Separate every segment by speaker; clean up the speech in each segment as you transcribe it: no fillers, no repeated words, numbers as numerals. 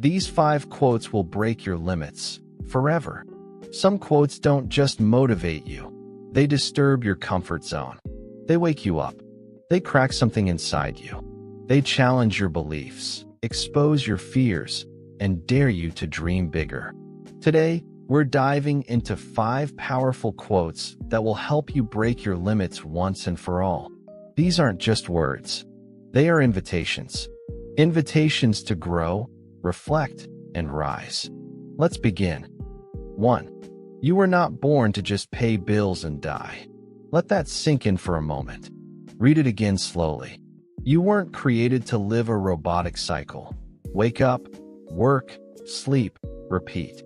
Speaker 1: These 5 quotes will break your limits forever. Some quotes don't just motivate you. They disturb your comfort zone. They wake you up. They crack something inside you. They challenge your beliefs, expose your fears, and dare you to dream bigger. Today, we're diving into 5 powerful quotes that will help you break your limits once and for all. These aren't just words. They are invitations. Invitations to grow, reflect, and rise. Let's begin. 1. You were not born to just pay bills and die. Let that sink in for a moment. Read it again slowly. You weren't created to live a robotic cycle. Wake up, work, sleep, repeat.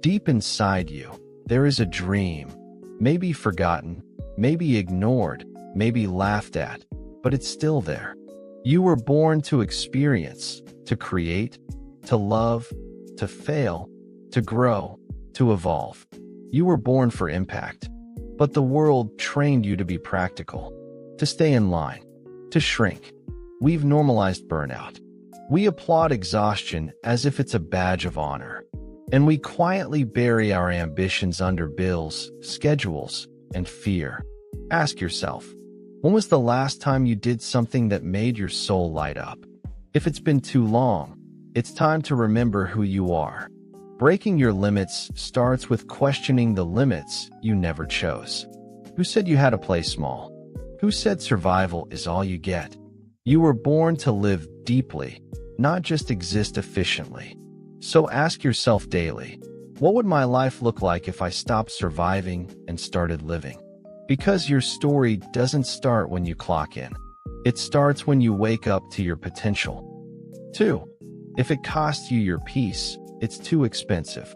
Speaker 1: Deep inside you, there is a dream. Maybe forgotten, maybe ignored, maybe laughed at, but it's still there. You were born to experience, to create, to love, to fail, to grow, to evolve. You were born for impact, but the world trained you to be practical, to stay in line, to shrink. We've normalized burnout. We applaud exhaustion as if it's a badge of honor. And we quietly bury our ambitions under bills, schedules, and fear. Ask yourself, when was the last time you did something that made your soul light up? If it's been too long, it's time to remember who you are. Breaking your limits starts with questioning the limits you never chose. Who said you had to play small? Who said survival is all you get? You were born to live deeply, not just exist efficiently. So ask yourself daily, what would my life look like if I stopped surviving and started living? Because your story doesn't start when you clock in. It starts when you wake up to your potential. 2. If it costs you your peace, it's too expensive.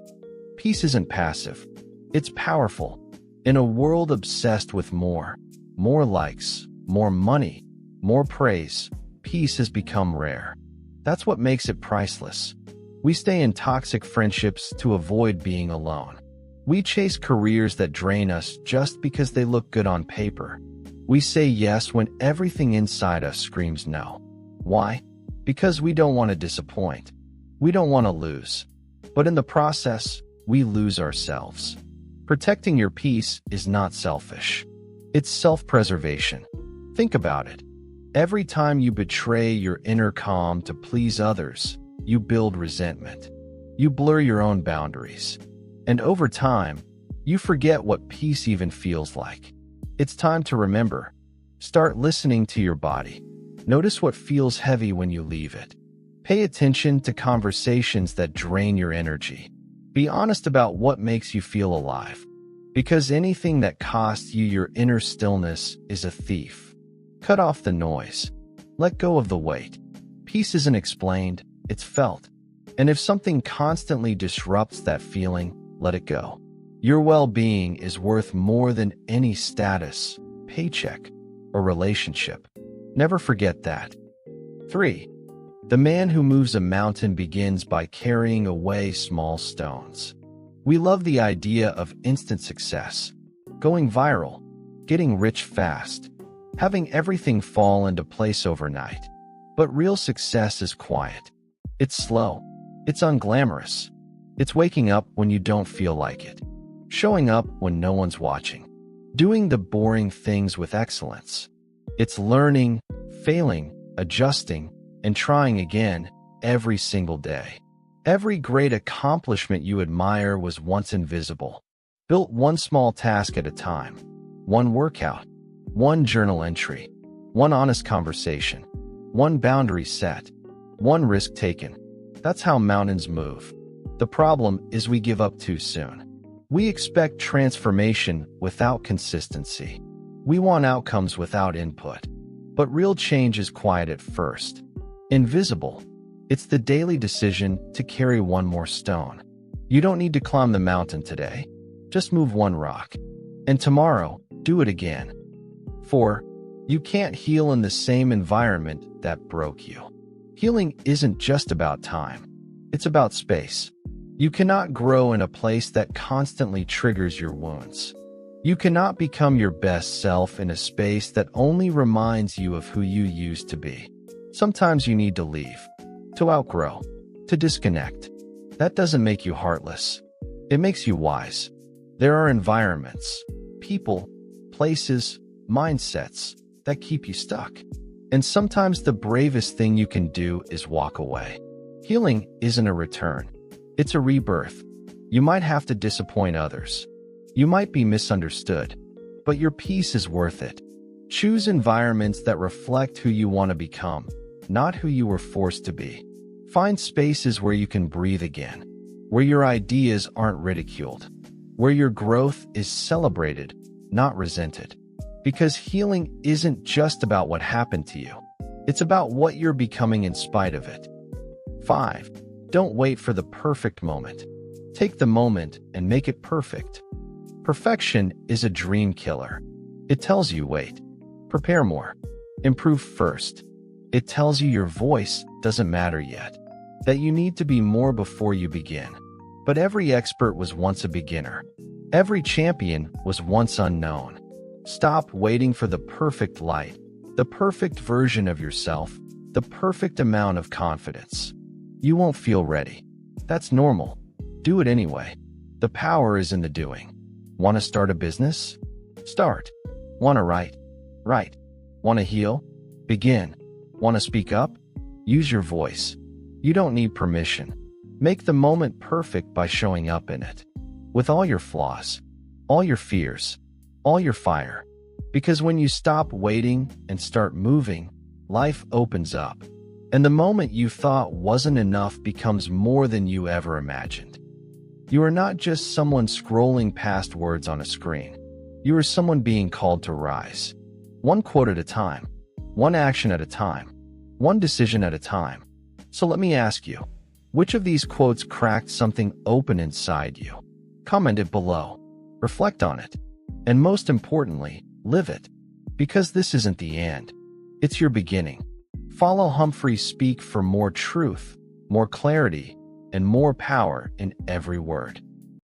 Speaker 1: Peace isn't passive. It's powerful. In a world obsessed with more likes, more money, more praise, peace has become rare. That's what makes it priceless. We stay in toxic friendships to avoid being alone. We chase careers that drain us just because they look good on paper. We say yes when everything inside us screams no. Why? Because we don't want to disappoint. We don't want to lose. But in the process, we lose ourselves. Protecting your peace is not selfish. It's self-preservation. Think about it. Every time you betray your inner calm to please others, you build resentment. You blur your own boundaries. And over time, you forget what peace even feels like. It's time to remember. Start listening to your body. Notice what feels heavy when you leave it. Pay attention to conversations that drain your energy. Be honest about what makes you feel alive. Because anything that costs you your inner stillness is a thief. Cut off the noise. Let go of the weight. Peace isn't explained, it's felt. And if something constantly disrupts that feeling, let it go. Your well-being is worth more than any status, paycheck, or relationship. Never forget that. 3. The man who moves a mountain begins by carrying away small stones. We love the idea of instant success, going viral, getting rich fast, having everything fall into place overnight. But real success is quiet. It's slow. It's unglamorous. It's waking up when you don't feel like it. Showing up when no one's watching. Doing the boring things with excellence. It's learning, failing, adjusting, and trying again every single day. Every great accomplishment you admire was once invisible. Built one small task at a time. One workout. One journal entry. One honest conversation. One boundary set. One risk taken. That's how mountains move. The problem is we give up too soon. We expect transformation without consistency. We want outcomes without input. But real change is quiet at first. Invisible. It's the daily decision to carry one more stone. You don't need to climb the mountain today. Just move one rock. And tomorrow, do it again. 4. You can't heal in the same environment that broke you. Healing isn't just about time. It's about space. You cannot grow in a place that constantly triggers your wounds. You cannot become your best self in a space that only reminds you of who you used to be. Sometimes you need to leave, to outgrow, to disconnect. That doesn't make you heartless. It makes you wise. There are environments, people, places, mindsets that keep you stuck. And sometimes the bravest thing you can do is walk away. Healing isn't a return. It's a rebirth. You might have to disappoint others. You might be misunderstood, but your peace is worth it. Choose environments that reflect who you want to become, not who you were forced to be. Find spaces where you can breathe again, where your ideas aren't ridiculed, where your growth is celebrated, not resented. Because healing isn't just about what happened to you. It's about what you're becoming in spite of it. 5. Don't wait for the perfect moment. Take the moment and make it perfect. Perfection is a dream killer. It tells you wait, prepare more, improve first. It tells you your voice doesn't matter yet, that you need to be more before you begin. But every expert was once a beginner. Every champion was once unknown. Stop waiting for the perfect light, the perfect version of yourself, the perfect amount of confidence. You won't feel ready. That's normal. Do it anyway. The power is in the doing. Want to start a business? Start. Want to write? Write. Want to heal? Begin. Want to speak up? Use your voice. You don't need permission. Make the moment perfect by showing up in it. With all your flaws, all your fears, all your fire. Because when you stop waiting and start moving, life opens up. And the moment you thought wasn't enough becomes more than you ever imagined. You are not just someone scrolling past words on a screen. You are someone being called to rise. One quote at a time. One action at a time. One decision at a time. So let me ask you, which of these quotes cracked something open inside you? Comment it below. Reflect on it. And most importantly, live it. Because this isn't the end. It's your beginning. Follow Humphrey Speak for more truth, more clarity, and more power in every word.